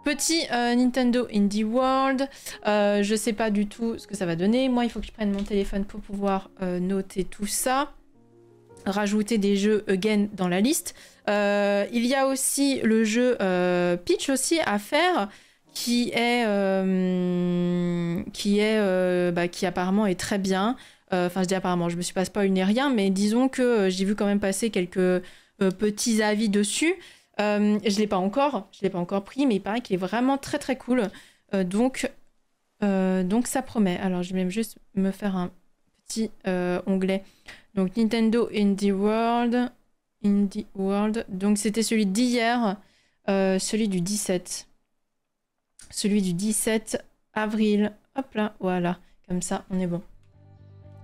petit Nintendo Indie World. Je sais pas du tout ce que ça va donner. Moi, il faut que je prenne mon téléphone pour pouvoir noter tout ça. Rajouter des jeux again dans la liste. Il y a aussi le jeu Peach aussi à faire qui apparemment est très bien. Enfin, je dis apparemment, je me suis pas spoilé ni rien, mais disons que j'ai vu quand même passer quelques petits avis dessus. Je l'ai pas encore pris, mais il paraît qu'il est vraiment très très cool. Donc ça promet. Alors je vais même juste me faire un petit onglet. Donc Nintendo Indie World. Donc c'était celui d'hier, celui du 17. Celui du 17 avril. Hop là, voilà. Comme ça, on est bon.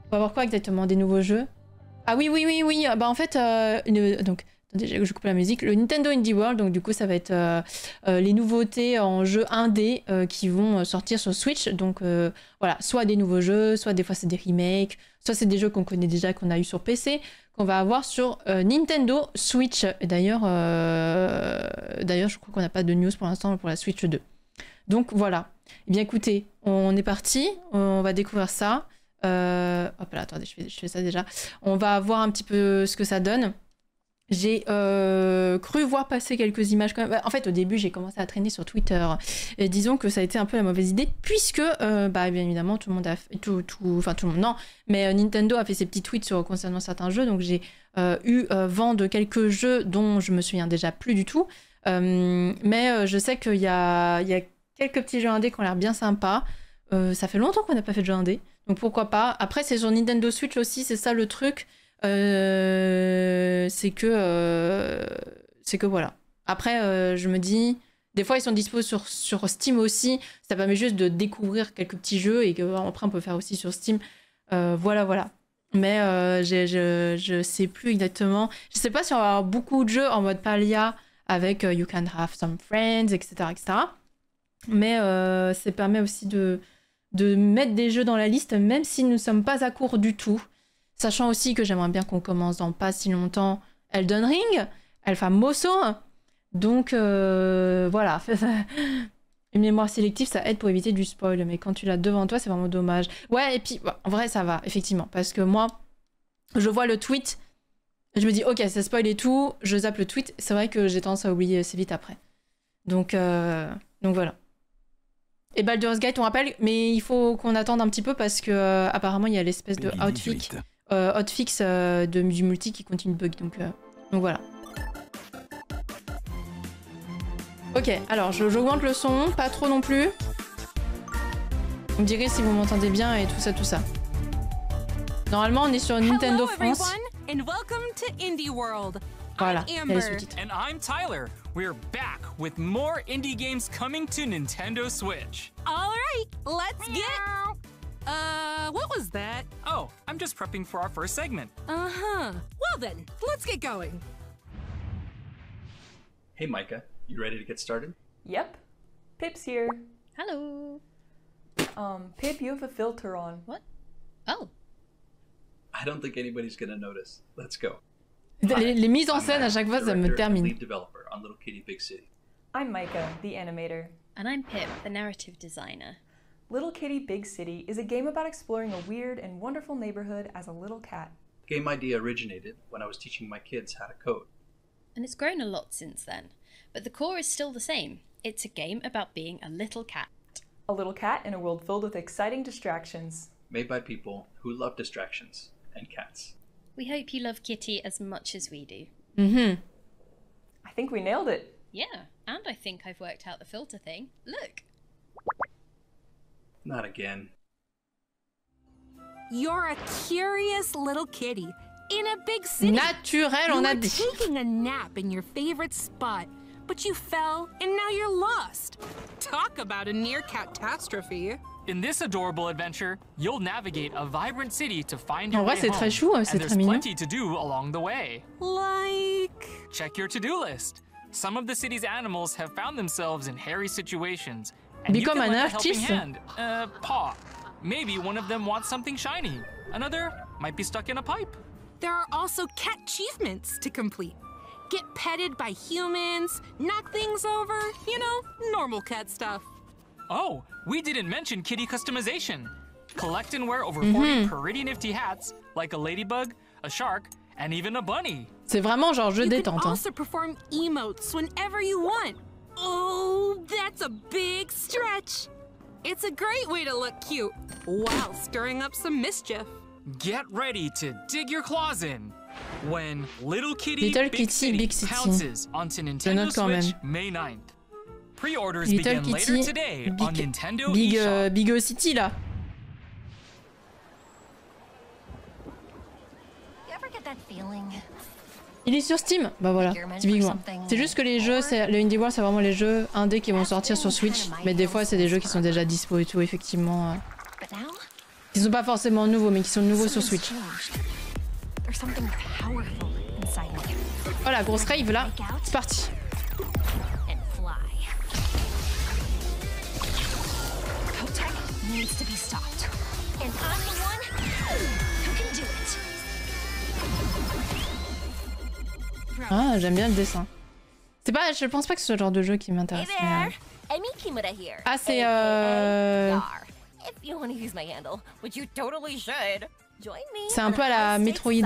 On va voir quoi exactement? Des nouveaux jeux? Ah oui. Bah en fait, donc... Attendez, je coupe la musique. Le Nintendo Indie World, donc du coup, ça va être les nouveautés en jeu indé qui vont sortir sur Switch. Donc voilà, soit des nouveaux jeux, soit des fois c'est des remakes, soit c'est des jeux qu'on connaît déjà, qu'on a eu sur PC, qu'on va avoir sur Nintendo Switch. Et d'ailleurs, je crois qu'on n'a pas de news pour l'instant pour la Switch 2. Donc voilà. Eh bien écoutez, on est parti, on va découvrir ça. Hop là, attendez, je fais ça déjà. On va voir un petit peu ce que ça donne. J'ai cru voir passer quelques images quand même. En fait, au début, j'ai commencé à traîner sur Twitter. Et disons que ça a été un peu la mauvaise idée, puisque, bien évidemment, tout le monde a fait... Enfin, tout le monde, non. Mais Nintendo a fait ses petits tweets concernant certains jeux. Donc, j'ai eu vent de quelques jeux dont je me souviens déjà plus du tout. Mais je sais qu'il y a quelques petits jeux indés qui ont l'air bien sympas. Ça fait longtemps qu'on n'a pas fait de jeux indés. Donc, pourquoi pas. Après, c'est sur Nintendo Switch aussi. C'est ça le truc. C'est que voilà. Après, je me dis, des fois ils sont dispo sur Steam aussi. Ça permet juste de découvrir quelques petits jeux et que après on peut faire aussi sur Steam. Voilà. Mais je sais plus exactement. Je sais pas si on va avoir beaucoup de jeux en mode Palia avec You Can Have Some Friends, etc. Mais ça permet aussi de mettre des jeux dans la liste, même si nous ne sommes pas à court du tout. Sachant aussi que j'aimerais bien qu'on commence dans pas si longtemps Elden Ring, El Famoso. Donc voilà. Une mémoire sélective, ça aide pour éviter du spoil. Mais quand tu l'as devant toi, c'est vraiment dommage. Ouais, et puis en vrai, ça va, effectivement. Parce que moi, je vois le tweet, je me dis, ok, ça spoil et tout. Je zappe le tweet. C'est vrai que j'ai tendance à oublier assez vite après. Donc voilà. Et Baldur's Gate, on rappelle, mais il faut qu'on attende un petit peu parce que apparemment il y a l'espèce de hotfix du multi qui continue de bug. Donc voilà. Ok, alors j'augmente le son, pas trop non plus. Vous me direz si vous m'entendez bien et tout ça. Normalement, on est sur Nintendo France. Voilà, il y a les sous-titres. And I'm Tyler. We're back with more indie games coming to Nintendo Switch. All right, let's get... what was that? Oh, I'm just prepping for our first segment. Uh-huh. Well then, let's get going. Hey Micah, you ready to get started? Yep. Pip's here. Hello. Pip, you have a filter on. What? Oh. I don't think anybody's gonna notice. Let's go. Les mises en scène à chaque fois, ça me termine. Lead developer on Little Kitty Big City. I'm Micah, the animator. And I'm Pip, the narrative designer. Little Kitty Big City is a game about exploring a weird and wonderful neighborhood as a little cat. Game idea originated when I was teaching my kids how to code. And it's grown a lot since then. But the core is still the same. It's a game about being a little cat. A little cat in a world filled with exciting distractions. Made by people who love distractions and cats. We hope you love Kitty as much as we do. Mm-hmm. I think we nailed it. Yeah, and I think I've worked out the filter thing. Look. Not again. You're a curious little kitty in a big city. Naturel, on a dit. You were taking a nap in your favorite spot, but you fell and now you're lost. Talk about a near catastrophe. In this adorable adventure, you'll navigate a vibrant city to find your En vrai, way c'est home. très chou, c'est And très there's mignon. plenty to do along the way. Like... Check your to-do list. Some of the city's animals have found themselves in hairy situations. And Become you can an lend a helping artist. hand. Paw. Maybe one of them wants something shiny. Another might be stuck in a pipe. There are also cat achievements to complete. get petted by humans, knock things over, you know, normal cat stuff. Oh, we didn't mention kitty customization. Collect and wear over 40 pretty nifty hats, like a ladybug, a shark, and even a bunny. C'est vraiment genre jeu You can détente. Hein. also perform emotes whenever you want. Oh, that's a big stretch. It's a great way to look cute while stirring up some mischief. Get ready to dig your claws in when Little Kitty, Little Big, Kitty, City Big City. pounces onto Nintendo note quand Switch même. May 9th. Pre-orders Little begin later Kitty, today on Nintendo Big, eShop. Big City là. You ever get that feeling? Il est sur Steam. Bah voilà, typiquement. C'est juste que les jeux, le Indie World, c'est vraiment les jeux indés qui vont sortir sur Switch. Mais des fois, c'est des jeux qui sont déjà dispo et tout, effectivement. But now, Qui sont pas forcément nouveaux, mais qui sont nouveaux sur something's Switch. changed. There's something powerful inside me. Oh la grosse rave là, c'est parti. And fly. Kotek needs to be stopped. And I'm the one who can do it. Ah, j'aime bien le dessin. C'est pas, je pense pas que ce soit le genre de jeu qui m'intéresse. Hey there, Amy Kimura here. Ah, c'est Yar. If you want to use my handle, which you totally should, join me. C'est un peu à la Metroid,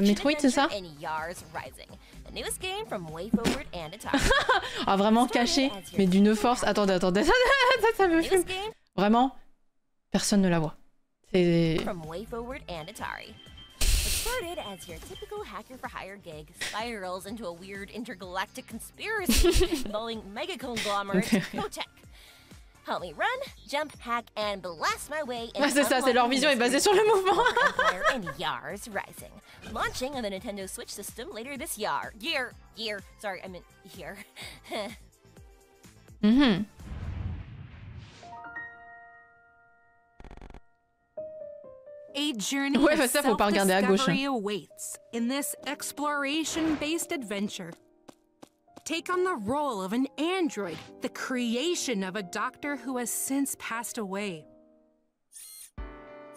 Metroid, c'est ça? Yar's Rising, the newest game from WayForward and Atari. Ah, vraiment caché, mais d'une force. Attendez, ça me fume. Newest game Vraiment, personne ne la voit. C'est... from WayForward and Atari. It started as your typical hacker for hire gig spirals into a weird intergalactic conspiracy involving mega conglomerate Kotek. Help me run, jump, hack, and blast my way into Ah, c'est ça, c'est leur vision est basée sur le mouvement. Empire and Yar's Rising. Launching on the Nintendo Switch system later this year. Sorry, I meant year. A journey Ouais, of bah ça, faut pas regarder à gauche, hein. self-discovery awaits in this exploration-based adventure. Take on the role of an android, the creation of a doctor who has since passed away.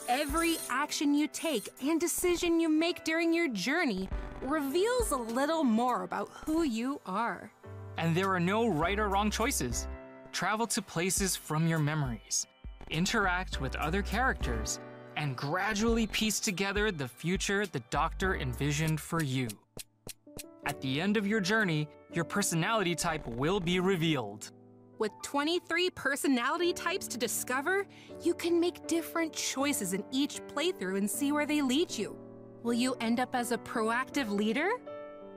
Every action you take and decision you make during your journey reveals a little more about who you are. And there are no right or wrong choices. Travel to places from your memories. Interact with other characters. And gradually piece together the future the Doctor envisioned for you. At the end of your journey, your personality type will be revealed. With 23 personality types to discover, you can make different choices in each playthrough and see where they lead you. Will you end up as a proactive leader?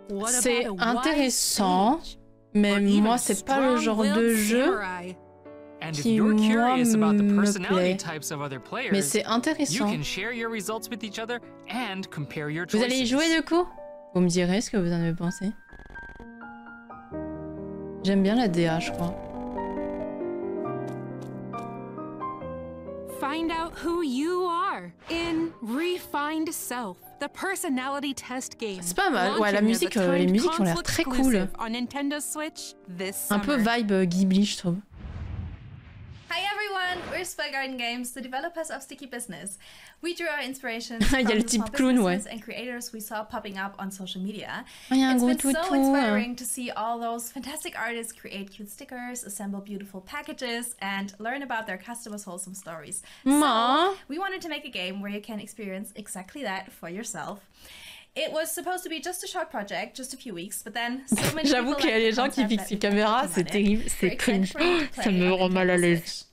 What C'est about a wise intéressant, sage? mais Or even moi, a c'est pas le genre strong-willed de jeu samurai? And if qui, you're moi, curious about the me personality plaît. types of other Mais players, c'est you intéressant. can share your results with each other and compare your Vous choices. allez y jouer du coup? Vous me direz ce que vous en avez pensé. J'aime bien la DA, je crois. Find out who you are in Refined Self, the personality test game. C'est pas mal. Ouais, la Launching musique, as a les timed musiques ont l'air console très cool. exclusive on Nintendo Switch this Un peu summer. vibe Ghibli, je trouve. Hi everyone, we're Spy Garden Games, the developers of Sticky Business. We drew our inspiration Il y a from le the type small clown, ouais. businesses and creators we saw popping up on social media. Ah, il y a un It's gros been so toutou. inspiring to see all those fantastic artists create cute stickers, assemble beautiful packages, and learn about their customers' wholesome stories. Ma. So, we wanted to make a game where you can experience exactly that for yourself. It was supposed to be just a short project, just a few weeks, but then so many J'avoue people qu'il y a liked les the gens qui concept fixent that les we caméras, c'est wanted terrible, for c'est a kid cringe. friendly Ça play me on rend mal à Nintendo l'aise. Switch.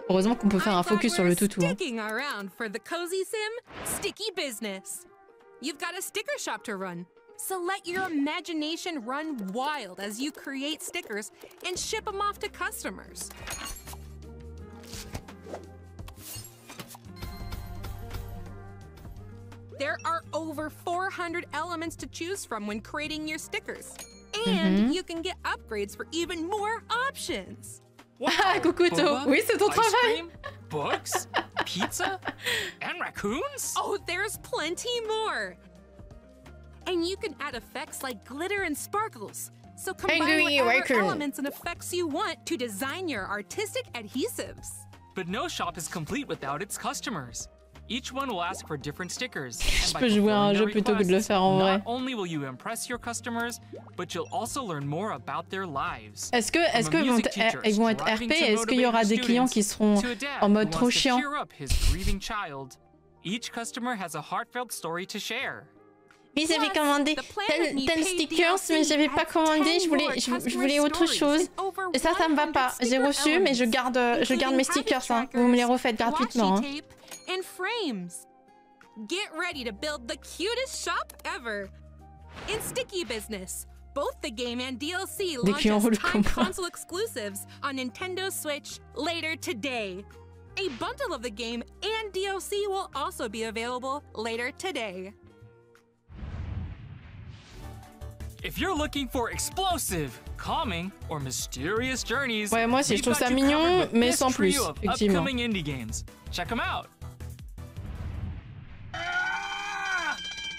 Heureusement qu'on peut faire un I'm glad focus sur we're le toutou. Hein. Sticking around for the cozy sim, Sticky Business. You've got a sticker shop to run, so let your imagination run wild as you create stickers and ship them off to customers. There are over 400 elements to choose from when creating your stickers. And you can get upgrades for even more options. Ah, coucou To. Boba, Oui, c'est ton ice travail. cream, books, pizza, and raccoons? Oh, there's plenty more! And you can add effects like glitter and sparkles. So combine Angry whatever raccoon. elements and effects you want to design your artistic adhesives. But no shop is complete without its customers. Each one will ask for different stickers. Je peux jouer à un jeu plutôt que de le faire en vrai. Not only will you impress your customers, but you'll also learn more about their lives. Est-ce que ils vont être RP? Est-ce qu'il y aura des clients qui seront en mode trop chiant? Each customer has a heartfelt story to share. Oui, j'avais commandé tel stickers, mais j'avais pas commandé, je voulais autre chose. Et ça me va pas. J'ai reçu, mais je garde mes stickers, hein. Vous me les refaites gratuitement. Hein. And frames. Get ready to build the cutest shop ever. In Sticky Business, both the game and DLC launch as timed console exclusives on Nintendo Switch later today. A bundle of the game and DLC will also be available later today. If you're looking for explosive, calming, or mysterious journees, ouais, moi aussi, je trouve ça mignon, mais sans plus, effectivement. Upcoming indie games. Check them out.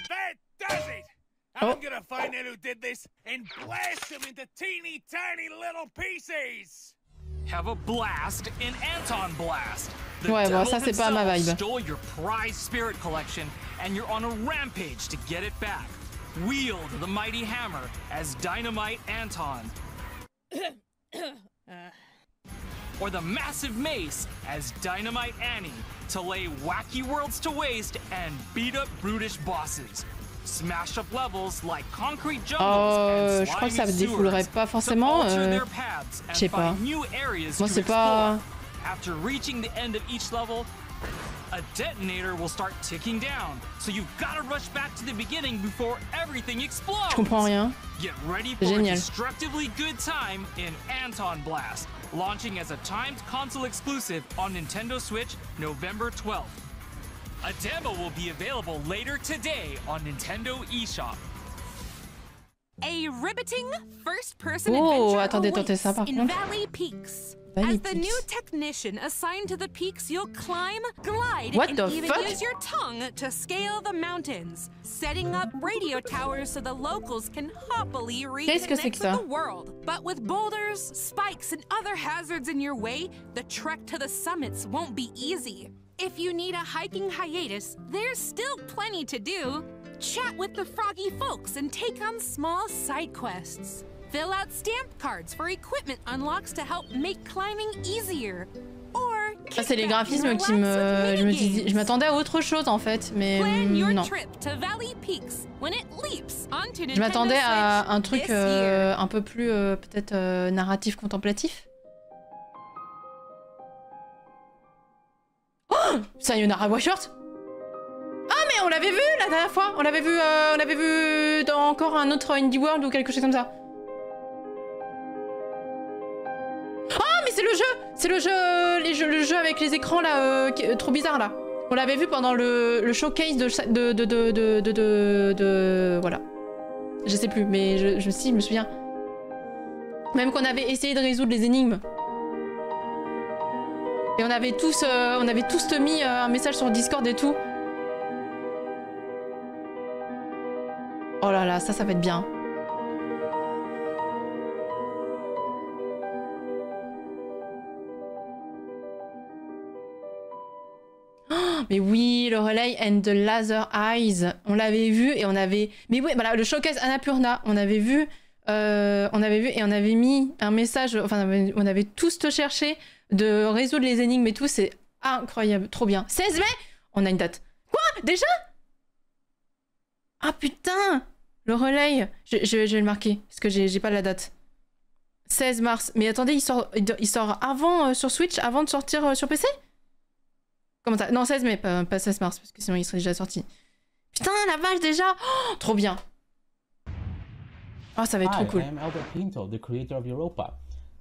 That does it! I'm gonna find out who did this and blast them into teeny tiny little pieces! Have a blast in Anton Blast. Ouais, bon, ça c'est pas ma vibe. Stole your prized spirit collection and you're on a rampage to get it back. Wield the mighty hammer as Dynamite Anton. Or the massive mace as Dynamite Annie to lay wacky worlds to waste and beat up brutish bosses. Smash up levels like concrete jungles and je crois que ça slimy défoulerait pas forcément. Je sais pas. Moi c'est pas. After reaching the end of each level, a detonator will start ticking down. So you've got to rush back to the beginning before everything explodes. Je comprends rien. Get ready for a destructively good time in Anton Blast, launching as a timed console exclusive on Nintendo Switch November 12th. A demo will be available later today on Nintendo eShop. A riveting first-person adventure awaits in Valley Peaks. As the new technician assigned to the peaks, you'll climb, glide, and even use your tongue to scale the mountains, setting up radio towers so the locals can happily reconnect with the world. But with boulders, spikes, and other hazards in your way, the trek to the summits won't be easy. If you need a hiking hiatus, there's still plenty to do. Chat with the froggy folks and take on small side quests. Fill out stamp cards for equipment unlocks to help make climbing easier. Or c'est les graphismes qui me... Je m'attendais à autre chose en fait, mais non. Je m'attendais à un truc un peu plus peut-être narratif contemplatif. Oh, Sayonara Wild Hearts. Ah mais on l'avait vu la dernière fois. On l'avait vu dans encore un autre Indie World ou quelque chose comme ça. Ah mais c'est le jeu, le jeu avec les écrans là, trop bizarre là. On l'avait vu pendant le showcase de voilà. Je sais plus, mais je me souviens. Même qu'on avait essayé de résoudre les énigmes. Et on avait tous mis un message sur Discord et tout. Oh là là, ça va être bien. Mais oui, le relay and the laser eyes, on l'avait vu et on avait... Mais oui, voilà, le showcase Annapurna, on avait vu et on avait mis un message, enfin on avait tous cherché de résoudre les énigmes et tout, c'est incroyable, trop bien. 16 mai, on a une date. Quoi? Déjà? Ah putain! Le relay, je vais le marquer, parce que j'ai pas la date. 16 mars, mais attendez, il sort avant sur Switch, avant de sortir sur PC? Comment ça? Non, 16 mai, pas 16 mars, parce que sinon il serait déjà sorti. Putain, la vache déjà! Oh, trop bien! Oh, ça va être trop cool. I am Albert Pinto, the creator of Europa.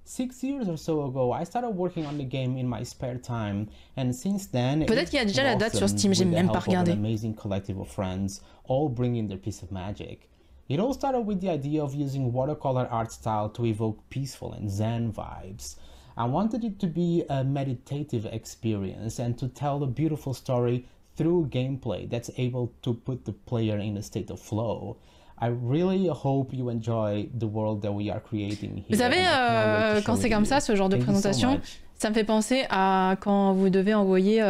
6 years or so ago, I started working on the game in my spare time, and since then, peut-être qu'il y a déjà la date sur Steam, j'ai même pas regardé. An amazing collective of friends, all bringing their piece of magic. It all started with the idea of using watercolor art style to evoke peaceful and zen vibes. I wanted it to be a meditative experience and to tell a beautiful story through gameplay that's able to put the player in a state of flow. I really hope you enjoy the world that we are creating here. Vous savez, quand c'est comme ça, ce genre de présentation, ça me fait penser à quand vous devez envoyer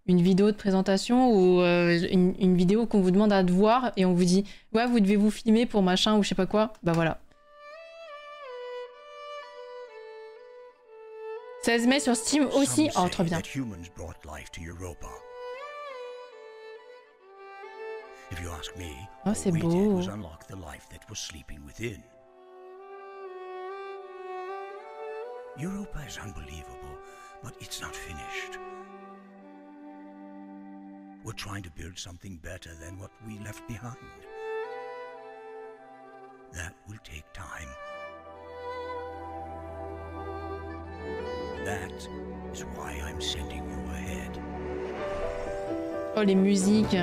une vidéo de présentation ou une vidéo qu'on vous demande à voir et on vous dit ouais vous devez vous filmer pour machin ou je sais pas quoi, bah voilà. 16 mai sur Steam aussi, oh trop bien. Oh c'est beau. Europa is unbelievable, but it's not finished. We're trying to build something better than what we left behind. That will take time. That is why I'm sending you ahead. Oh les musiques.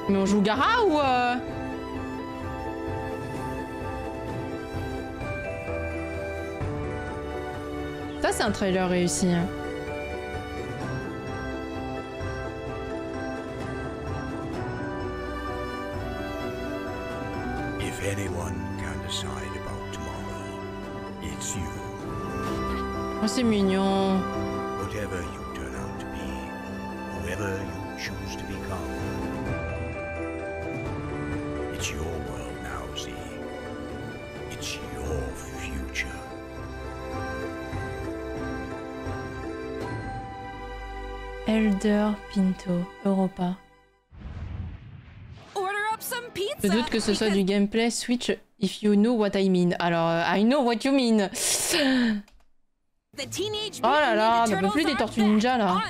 Mais on joue Gara ou Ça c'est un trailer réussi. If anyone can decide about tomorrow, it's you. Oh c'est mignon. Whatever you turn out to be, whoever you choose to become, it's your world now, Z. It's your future. Elder Pinto, Europa. Je doute que ce soit du gameplay Switch, if you know what I mean. Alors, I know what you mean. Oh là là, on ne peut plus des Tortues Ninja là.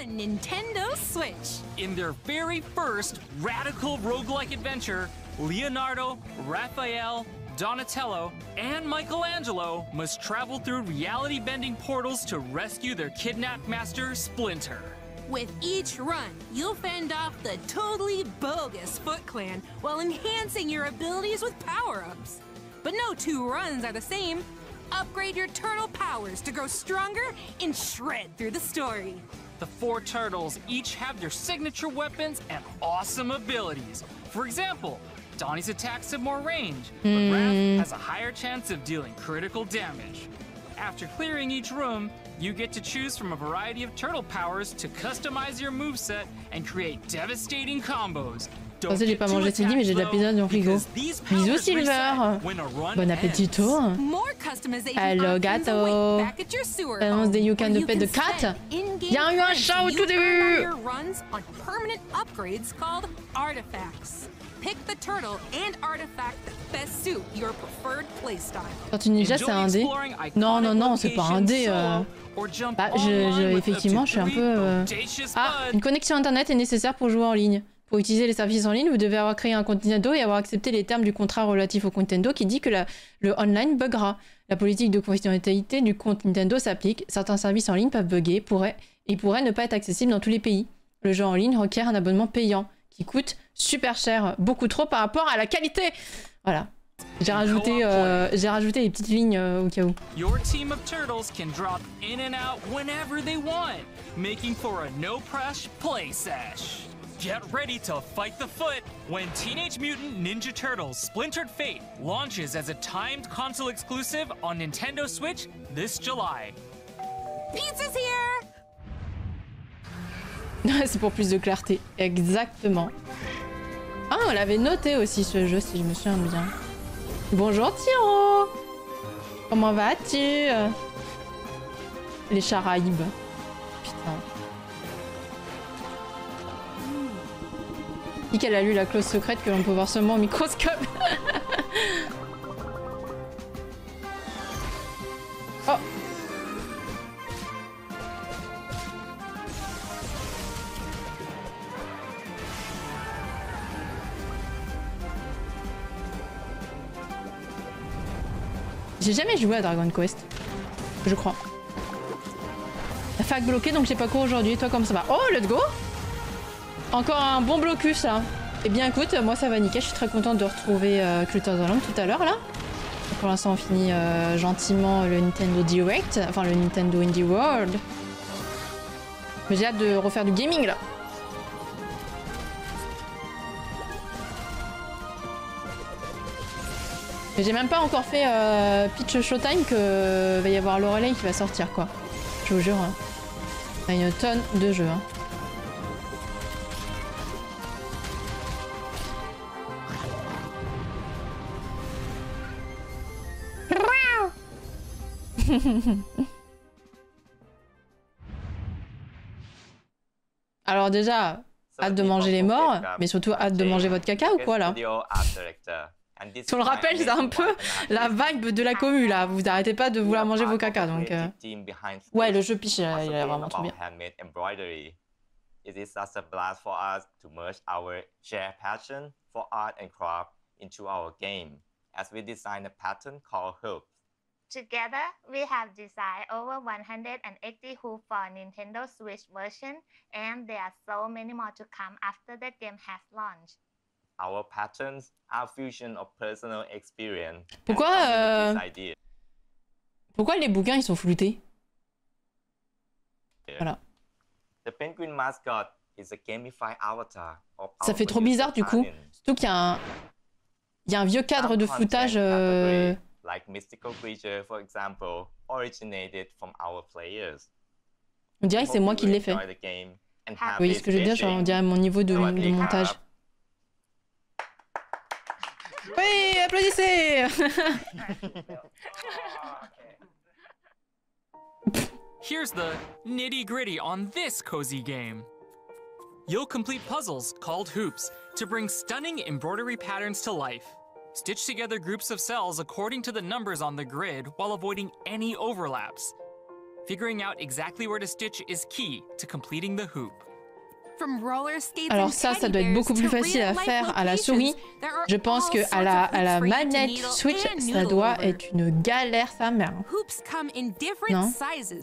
In their very first radical roguelike adventure, Leonardo, Raphael, Donatello, and Michelangelo must travel through reality-bending portals to rescue their kidnapped master, Splinter. With each run, you'll fend off the totally bogus Foot Clan while enhancing your abilities with power-ups. But no two runs are the same. Upgrade your turtle powers to grow stronger and shred through the story. The 4 turtles each have their signature weapons and awesome abilities. For example, Donnie's attacks have more range, but Raph has a higher chance of dealing critical damage. After clearing each room, you get to choose from a variety of turtle powers to customize your moveset and create devastating combos. Pour ça j'ai pas mangé ce midi mais j'ai de la pizza dans le frigo. Bisous Silver. Bon appétito. Hello gâteau. Annonce des Yukan de pet de 4. Il y a eu un chat au tout début. Pick the turtle and artifact that best suit your preferred playstyle. Tortue Ninja c'est un dé? Non non non c'est pas un dé. Bah, effectivement je suis un peu. Ah, une connexion internet est nécessaire pour jouer en ligne. Pour utiliser les services en ligne, vous devez avoir créé un compte Nintendo et avoir accepté les termes du contrat relatif au compte Nintendo qui dit que le online buggera. La politique de confidentialité du compte Nintendo s'applique. Certains services en ligne peuvent bugger et pourraient ne pas être accessibles dans tous les pays. Le jeu en ligne requiert un abonnement payant qui coûte super cher, beaucoup trop par rapport à la qualité. Voilà. J'ai rajouté les petites lignes au cas où. Your team of turtles can drop in and out whenever they want, making for a no-pressure play sesh. Get ready to fight the foot when Teenage Mutant Ninja Turtles Splintered Fate launches as a timed console exclusive on Nintendo Switch this July. Pizza's here! C'est pour plus de clarté, exactement. Ah, on l'avait noté aussi ce jeu, si je me souviens bien. Bonjour Tiro! Comment vas-tu? Les charaïbes. Putain. Dit qu'elle a lu la clause secrète que l'on peut voir seulement au microscope. Oh! J'ai jamais joué à Dragon Quest, je crois. La fac bloquée donc j'ai pas cours aujourd'hui. Toi comment ça va? Oh let's go! Encore un bon blocus là. Eh bien écoute, moi ça va nickel, je suis très contente de retrouver Culture of the Lamb tout à l'heure là. Pour l'instant on finit gentiment le Nintendo Direct, enfin le Nintendo Indie World. Mais j'ai hâte de refaire du gaming là. Mais j'ai même pas encore fait Pitch Showtime que va y avoir Lorelei qui va sortir quoi. Je vous jure. Hein. Il y a une tonne de jeux. Hein. Alors déjà, hâte de manger les morts, mais surtout hâte de manger votre caca ou quoi là? Si on le rappelle, c'est un peu la vibe de la commu là, vous arrêtez pas de vouloir manger vos caca donc... Ouais, le jeu piche, il a l'air vraiment trop bien. It is such a blast for us to merge our shared passion for art and craft into our game, as we design a pattern called Hoop. Together, we have designed over 180 hoops for Nintendo Switch version, and there are so many more to come after the game has launched. Our patterns are a fusion of personal experience. Pourquoi les bouquins ils sont floutés? Voilà. The penguin mascot is a gamified avatar of Ça fait trop bizarre du coup, surtout qu'il y a un vieux cadre de floutage. Like mystical creature, for example, originated from our players. On dirait que c'est moi qui l'ai fait. Oui, ce que je veux dire, genre, on dirait mon niveau de montage. Oui, applaudissez. Here's the nitty-gritty on this cozy game. You'll complete puzzles called hoops to bring stunning embroidery patterns to life. Stitch together groups of cells according to the numbers on the grid while avoiding any overlaps. Figuring out exactly where to stitch is key to completing the hoop. Alors ça doit être beaucoup plus facile à faire à la souris. Je pense que à la manette Switch, ça doit être une galère sa mère. Non?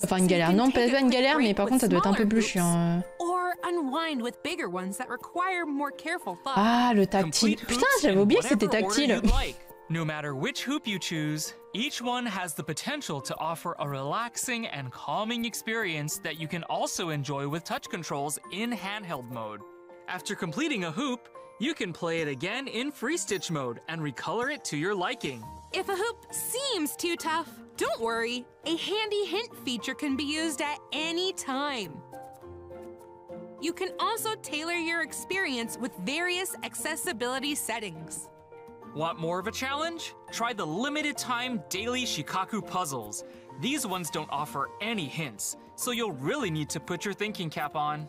Enfin une galère, non pas une galère, mais par contre ça doit être un peu plus chiant. Ah le tactile. Putain, j'avais oublié que c'était tactile. No matter which hoop you choose, each one has the potential to offer a relaxing and calming experience that you can also enjoy with touch controls in handheld mode. After completing a hoop, you can play it again in free stitch mode and recolor it to your liking. If a hoop seems too tough, don't worry. A handy hint feature can be used at any time. You can also tailor your experience with various accessibility settings. Want more of a challenge? Try the limited-time daily Shikaku puzzles. These ones don't offer any hints, so you'll really need to put your thinking cap on.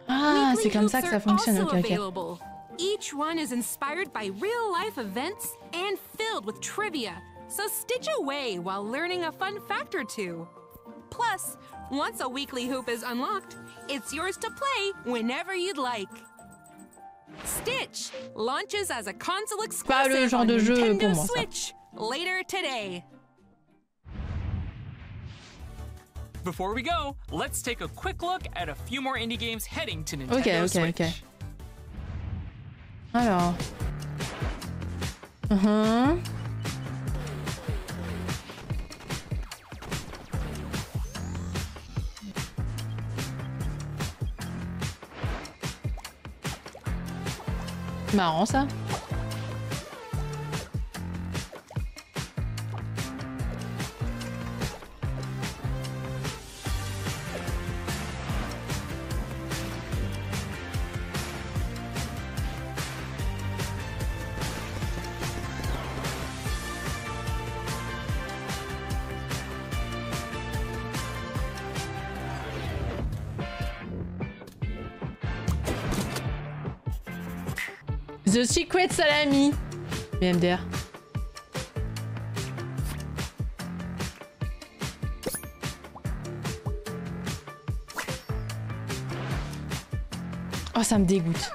Ah, c'est comme ça que ça fonctionne. Okay, okay. Each one is inspired by real-life events and filled with trivia, so stitch away while learning a fun fact or two. Plus, once a weekly hoop is unlocked, it's yours to play whenever you'd like. Stitch launches as a console exclusive on Nintendo Switch later today. Before we go, let's take a quick look at a few more indie games heading to Nintendo Switch. Okay. Alors. Marrant ça. The Secret Salami. BMDR. Oh, ça me dégoûte.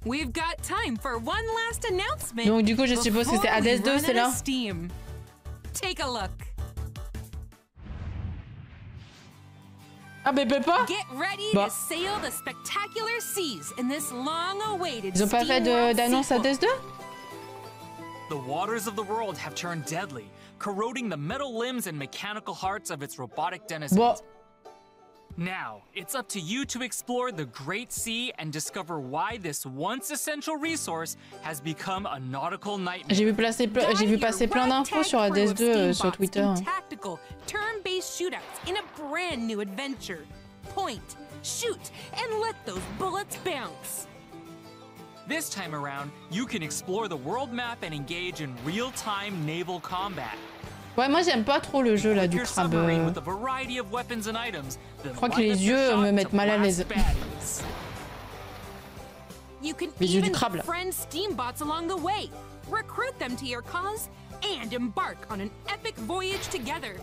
We've got time for one last announcement. Donc du coup, je suppose que c'est Hades 2, c'est là. Take a look. Ah mais peut pas. Get ready to sail the spectacular seas in this long-awaited. Ils ont pas fait d'annonce à Hades 2? the waters of the world have turned deadly, corroding the metal limbs and mechanical hearts of its robotic denizens. Bon. Now, it's up to you to explore the Great Sea and discover why this once essential resource has become a nautical nightmare. J'ai vu passer plein d'infos sur Hades 2 sur Twitter. Tactical, turn-based shootouts in a brand new adventure. Point, shoot, and let those bullets bounce. This time around, you can explore the world map and engage in real-time naval combat. Ouais, moi j'aime pas trop le jeu là du crabe. Je crois que les yeux me mettent mal à l'aise. Les yeux du crabe là. Steambots along the way. Recruit them to your cause and embark on an epic voyage together.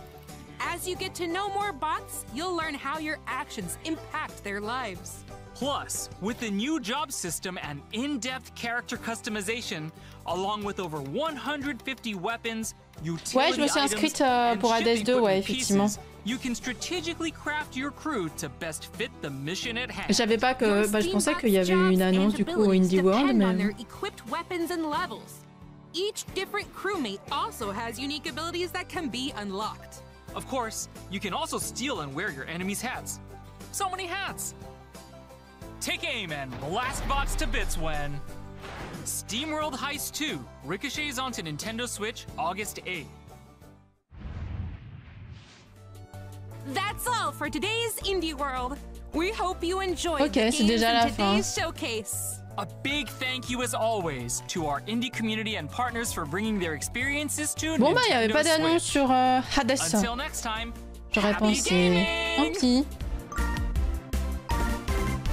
As you get to know more bots, you'll learn how your actions impact their lives. Plus, with the new job system and in-depth character customization, along with over 150 weapons, ouais, je me suis inscrite pour Hades 2, ouais, effectivement. You can strategically craft your crew to best fit the mission at hand. Je savais pas que, je pensais qu'il y avait eu une annonce du coup au Indie World, mais. Each different crewmate also has unique abilities that can be unlocked. Of course, you can also steal and wear your enemies' hats. So many hats! Take aim and blast bots to bits when... SteamWorld Heist 2 ricochets onto Nintendo Switch August 8th. That's all for today's Indie World. We hope you enjoyed the games déjà la in today's showcase. A big thank you as always to our indie community and partners for bringing their experiences to Bon bah il y avait Nintendo pas d'annonce Switch. sur Hades. Until next time, J'aurais happy pensé. gaming! Tant pis.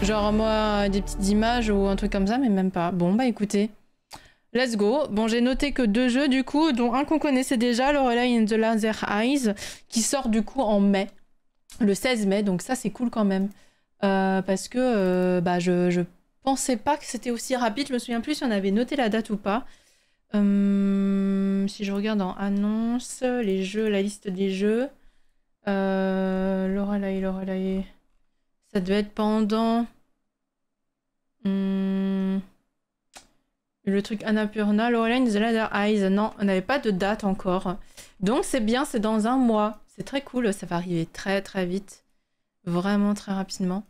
Genre moi des petites images ou un truc comme ça, mais même pas. Bon bah écoutez, let's go. Bon j'ai noté que 2 jeux du coup, dont un qu'on connaissait déjà, Lorelei and the Laser Eyes, qui sort du coup en mai, le 16 mai, donc ça c'est cool quand même. Parce que bah je pensais pas que c'était aussi rapide, je me souviens plus si on avait noté la date ou pas. Si je regarde en annonce, les jeux, la liste des jeux, Lorelei... Ça devait être pendant le truc Annapurna, Lorelei and the Laser Eyes. Non, on n'avait pas de date encore. Donc c'est bien, c'est dans un mois. C'est très cool, ça va arriver très très vite. Vraiment très rapidement.